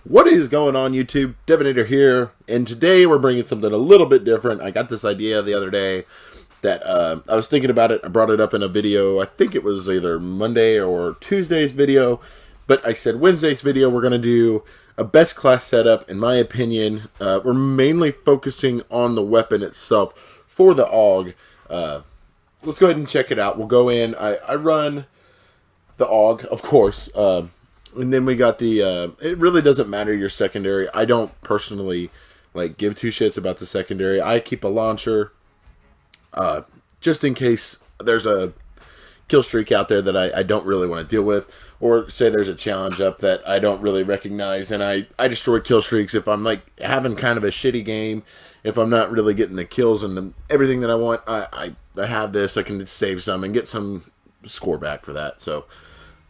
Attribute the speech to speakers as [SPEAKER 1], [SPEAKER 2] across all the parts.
[SPEAKER 1] What is going on, YouTube? Devinator here, and today we're bringing something a little bit different. I got this idea the other day that I was thinking about it. I brought it up in a video. I think it was either Monday or Tuesday's video, but I said Wednesday's video we're going to do a best class setup. In my opinion, we're mainly focusing on the weapon itself for the AUG. Let's go ahead and check it out. We'll go in. I run the AUG, of course. And then we got the, it really doesn't matter your secondary. I don't personally, give two shits about the secondary. I keep a launcher, just in case there's a kill streak out there that I don't really want to deal with. Or say there's a challenge up that I don't really recognize, and I destroy kill streaks if I'm, having kind of a shitty game. If I'm not really getting the kills and everything that I want, I have this. I can save some and get some score back for that. So,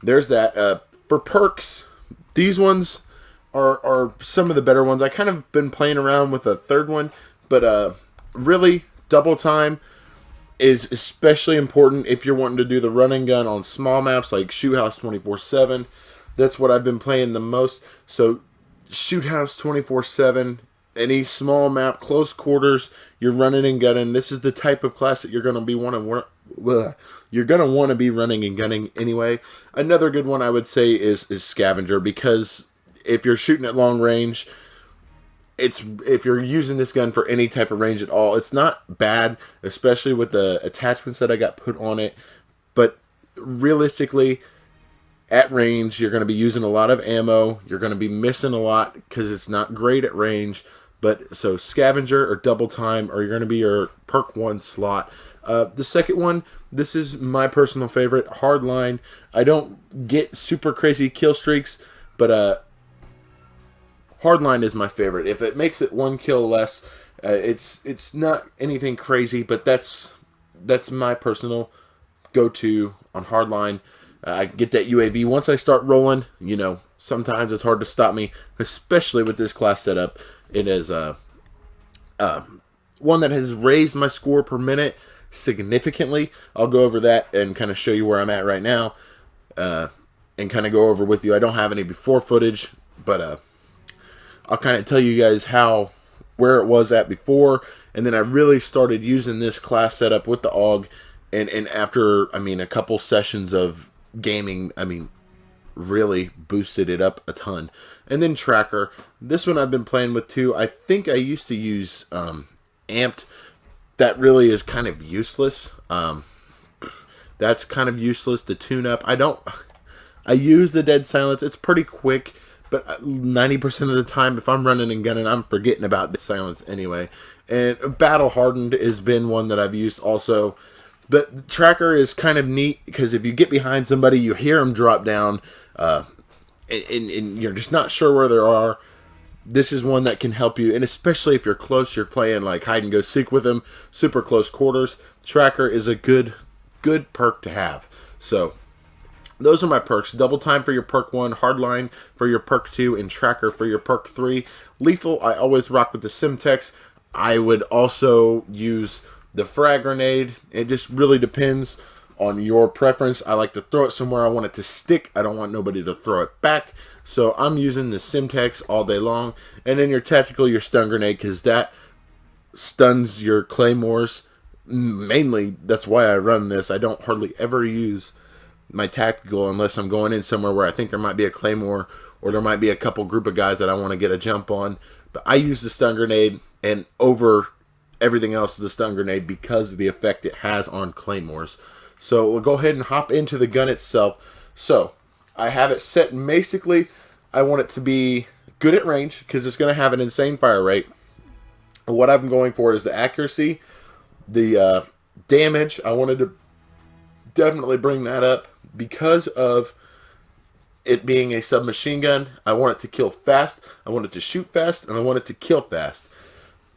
[SPEAKER 1] there's that. For perks, these ones are some of the better ones. I kind of been playing around with a third one, but really, double time is especially important if you're wanting to do the run and gun on small maps like Shoot House 24/7. That's what I've been playing the most. So, Shoot House 24/7, any small map, close quarters, you're running and gunning. This is the type of class that you're going to be you're going to want to be running and gunning anyway. Another good one I would say is Scavenger, because if you're shooting at long range, if you're using this gun for any type of range at all, it's not bad, especially with the attachments that I got put on it. But realistically, at range, you're going to be using a lot of ammo. You're going to be missing a lot because it's not great at range. But so Scavenger or Double Time are going to be your perk 1 slot. The second one, this is my personal favorite, Hardline. I don't get super crazy kill streaks, but Hardline is my favorite. If it makes it 1 kill less, it's not anything crazy, but that's my personal go-to on Hardline. I get that UAV. Once I start rolling, sometimes it's hard to stop me, especially with this class setup. It is one that has raised my score per minute significantly. I'll go over that and kind of show you where I'm at right now, and kind of go over with you. I don't have any before footage, but I'll kind of tell you guys where it was at before, and then I really started using this class setup with the AUG, and after, a couple sessions of gaming, really boosted it up a ton. And then Tracker, this one I've been playing with too. I think I used to use Amped. That really is kind of useless. That's kind of useless to tune up. I use the Dead Silence. It's pretty quick, but 90% of the time, if I'm running and gunning, I'm forgetting about Dead Silence anyway. And Battle Hardened has been one that I've used also. But the Tracker is kind of neat because if you get behind somebody, you hear them drop down, and you're just not sure where they are. This is one that can help you, and especially if you're close, you're playing like hide and go seek with them, super close quarters. Tracker is a good perk to have. So those are my perks. Double Time for your perk 1, Hardline for your perk 2, and Tracker for your perk 3. Lethal, I always rock with the Simtex. I would also use the frag grenade. It just really depends on your preference. I like to throw it somewhere I want it to stick. I don't want nobody to throw it back. So I'm using the Simtex all day long. And then your tactical, your stun grenade, because that stuns your claymores. Mainly, that's why I run this. I don't hardly ever use my tactical unless I'm going in somewhere where I think there might be a claymore, or there might be a couple group of guys that I want to get a jump on. But I use the stun grenade, and over everything else is the stun grenade because of the effect it has on claymores. So we'll go ahead and hop into the gun itself. So I have it set, basically I want it to be good at range because it's going to have an insane fire rate. What I'm going for is the accuracy, the damage. I wanted to definitely bring that up because of it being a submachine gun. I want it to kill fast, I want it to shoot fast, and I want it to kill fast.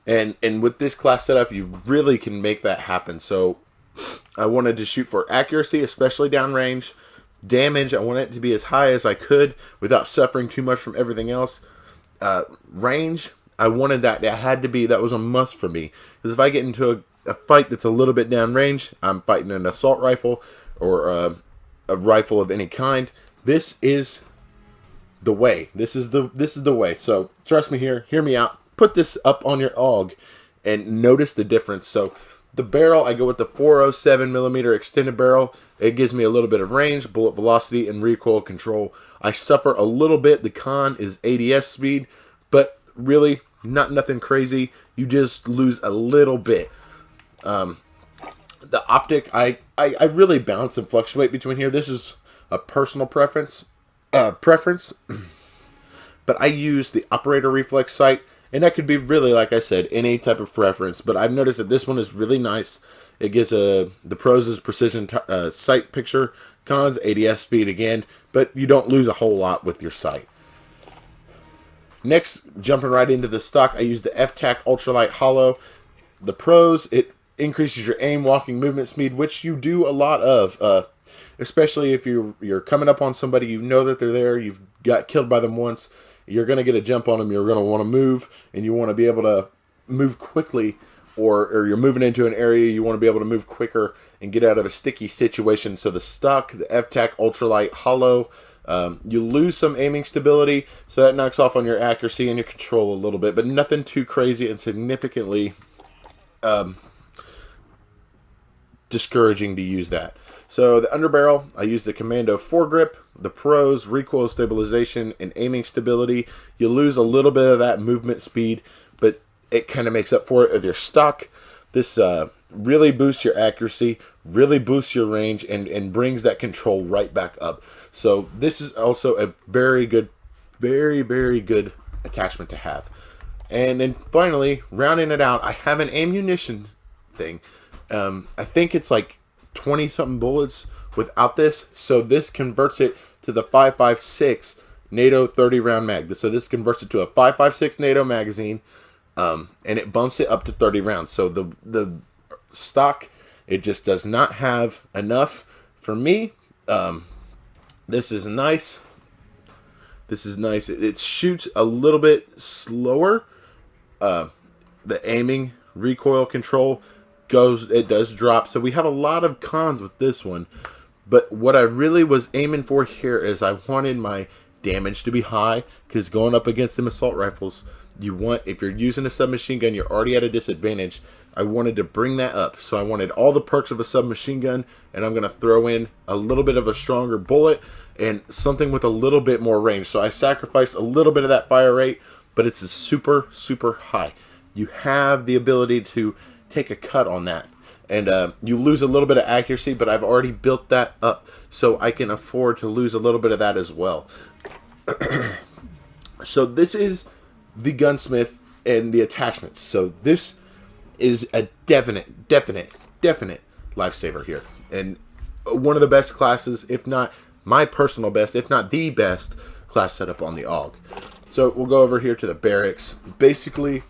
[SPEAKER 1] And with this class setup, you really can make that happen. So I wanted to shoot for accuracy, especially downrange. Damage, I want it to be as high as I could without suffering too much from everything else. Range, I wanted that was a must for me. Because if I get into a fight that's a little bit downrange, I'm fighting an assault rifle or a rifle of any kind. This is the way. This is the way. So trust me here. Hear me out. Put this up on your AUG and notice the difference. So the barrel, I go with the 407 millimeter extended barrel. It gives me a little bit of range, bullet velocity, and recoil control. I suffer a little bit. The con is ADS speed, but really nothing crazy. You just lose a little bit. The optic, I really bounce and fluctuate between here. This is a personal preference, but I use the operator reflex sight, and that could be really, like I said, any type of preference. But I've noticed that this one is really nice. It gives the pros' precision sight picture, cons ADS speed again, but you don't lose a whole lot with your sight. Next, jumping right into the stock, I use the FTAC Ultralight Hollow. The pros, it increases your aim, walking, movement speed, which you do a lot of, especially if you're coming up on somebody, you know that they're there, you've got killed by them once, you're going to get a jump on them, you're going to want to move, and you want to be able to move quickly, or you're moving into an area, you want to be able to move quicker and get out of a sticky situation. So the stock, the FTAC Ultralight Hollow, you lose some aiming stability, so that knocks off on your accuracy and your control a little bit, but nothing too crazy and significantly discouraging to use that. So the underbarrel, I use the Commando foregrip. The pros, recoil stabilization and aiming stability. You lose a little bit of that movement speed, but it kind of makes up for it with your stock. This really boosts your accuracy, really boosts your range, and brings that control right back up. So this is also a very good, very good attachment to have. And then finally, rounding it out, I have an ammunition thing. I think it's like 20-something bullets without this. So this converts it to the 5.56 NATO 30-round mag. So this converts it to a 5.56 NATO magazine, and it bumps it up to 30 rounds. So the stock, it just does not have enough for me. This is nice. This is nice. It shoots a little bit slower. The aiming, recoil control it does drop. So we have a lot of cons with this one. But what I really was aiming for here is I wanted my damage to be high, because going up against them assault rifles, if you're using a submachine gun, you're already at a disadvantage. I wanted to bring that up. So I wanted all the perks of a submachine gun, and I'm going to throw in a little bit of a stronger bullet and something with a little bit more range. So I sacrificed a little bit of that fire rate, but it's a super high. You have the ability to take a cut on that, and you lose a little bit of accuracy, but I've already built that up, so I can afford to lose a little bit of that as well. So this is the gunsmith and the attachments. So this is a definite lifesaver here, and one of the best classes, if not my personal best, if not the best class setup on the AUG. So we'll go over here to the barracks. Basically,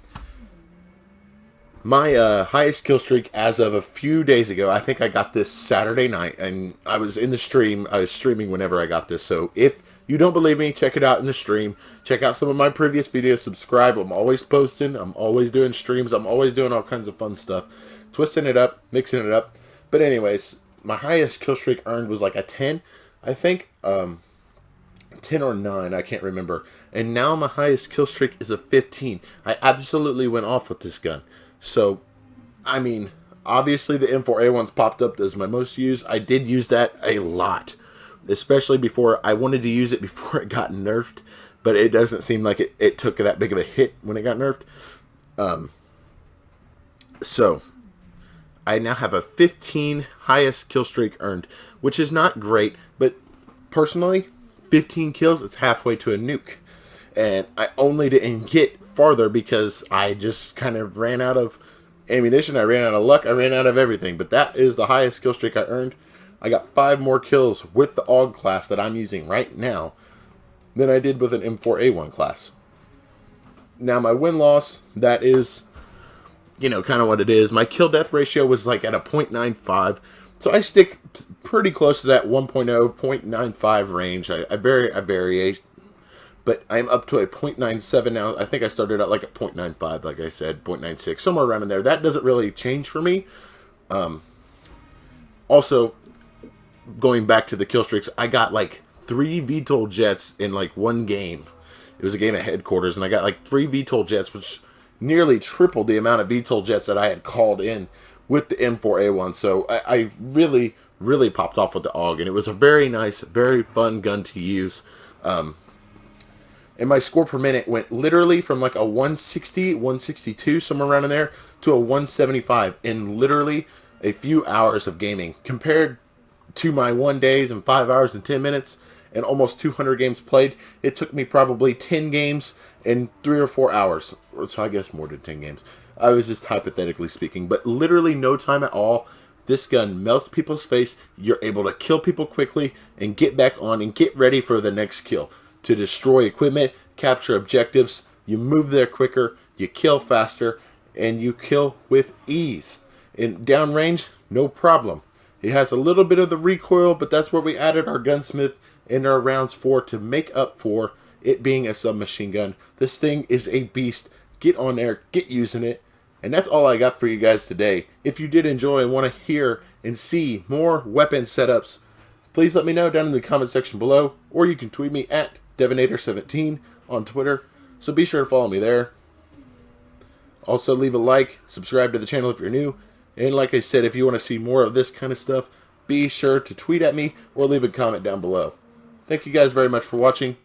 [SPEAKER 1] my highest kill streak as of a few days ago, I think I got this Saturday night, and I was in the stream. I was streaming whenever I got this. So if you don't believe me, check it out in the stream. Check out some of my previous videos. Subscribe. I'm always posting. I'm always doing streams. I'm always doing all kinds of fun stuff. Twisting it up, mixing it up. But anyways, my highest kill streak earned was like a 10, I think. 10 or 9, I can't remember. And now my highest kill streak is a 15. I absolutely went off with this gun. So, I mean, obviously the M4A1's popped up as my most used. I did use that a lot, especially before. I wanted to use it before it got nerfed, but it doesn't seem like it took that big of a hit when it got nerfed. So, I now have a 15 highest kill streak earned, which is not great, but personally, 15 kills, it's halfway to a nuke. And I only didn't get farther because I just kind of ran out of ammunition, I ran out of luck, I ran out of everything. But that is the highest kill streak I earned. I got 5 more kills with the AUG class that I'm using right now than I did with an M4A1 class. Now my win-loss, that is, kind of what it is. My kill-death ratio was like at a 0.95, so I stick pretty close to that 1.0, 0.95 range. I vary, but I'm up to a 0.97 now. I think I started out like a 0.95, like I said, 0.96, somewhere around in there. That doesn't really change for me. Also, going back to the kill streaks, I got like 3 VTOL jets in like one game. It was a game at headquarters, and I got like 3 VTOL jets, which nearly tripled the amount of VTOL jets that I had called in with the M4A1. So I really, really popped off with the AUG, and it was a very nice, very fun gun to use. And my score per minute went literally from like a 160, 162, somewhere around in there, to a 175 in literally a few hours of gaming. Compared to my 1 days and 5 hours and 10 minutes and almost 200 games played, it took me probably 10 games in 3 or 4 hours. So I guess more than 10 games. I was just hypothetically speaking. But literally no time at all. This gun melts people's face. You're able to kill people quickly and get back on and get ready for the next kill. To destroy equipment, capture objectives, you move there quicker, you kill faster, and you kill with ease. In downrange, no problem. It has a little bit of the recoil, but that's where we added our gunsmith in our rounds for to make up for it being a submachine gun. This thing is a beast. Get on there, get using it. And that's all I got for you guys today. If you did enjoy and want to hear and see more weapon setups, please let me know down in the comment section below, or you can tweet me at Devinator17 on Twitter, so be sure to follow me there. Also, leave a like, subscribe to the channel if you're new, and like I said, if you want to see more of this kind of stuff, be sure to tweet at me or leave a comment down below. Thank you guys very much for watching.